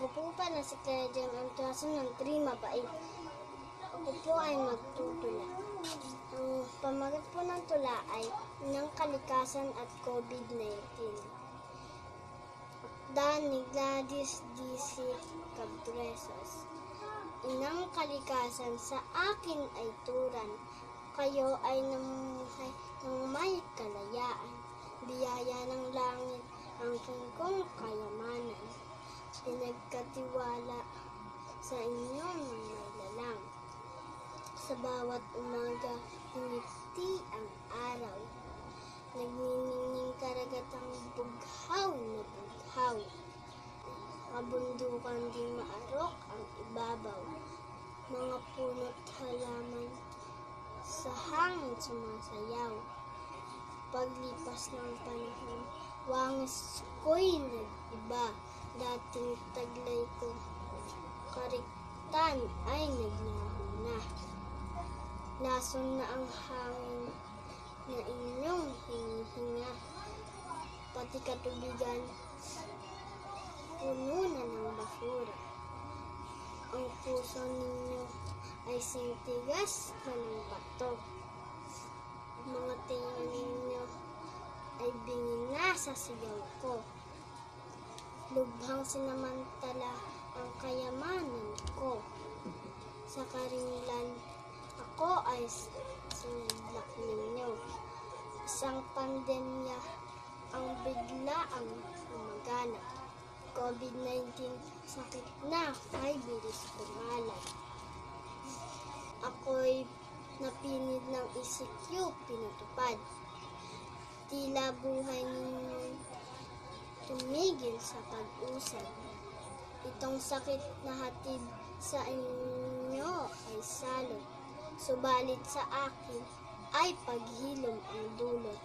Ako po pala si Clara Jem ang klase ng 3 mapait. Ako po ay magtutula. Ang pamagat po ng tula ay Inang Kalikasan at COVID-19. Akda ni Gladys D.C. Cabresos. Inang kalikasan, sa akin ay turan. Kayo ay namumuhay ng may kalayaan. Biyaya ng langit ang kong kayamanan. Pinagkatiwala sa inyo ng malalang. Sa bawat umaga, ngiti ang araw. Nagniningning karagatang bughaw na bughaw. Kabundukan di maarok ang ibabaw. Mga puno't halaman sa hangin sumasayaw. Paglipas ng panahon, wangis ko'y nag-iba. Dating taglay ko, kariktan ay naglaho na. Lason na ang hangin na inyong hinihinga. Pati katubigan, puno na ng basura. Ang puso ninyo ay sintigas na ng bato. Mga tinga ninyo ay bingin na sa sigaw ko. Lubhang sinamantala ang kayamanan ko. Sa karinlan, ako ay sinadlak ninyo. Isang pandemya ang biglaang umaganap. COVID-19, sakit na, ay bilis kumalat. Ako'y napinid ng ECQ, pinatupad. Tila buhay ninyo tumigil sa pag-usad. Itong sakit na hatid sa inyo ay salot. Subalit sa akin ay paghilom ang dulot.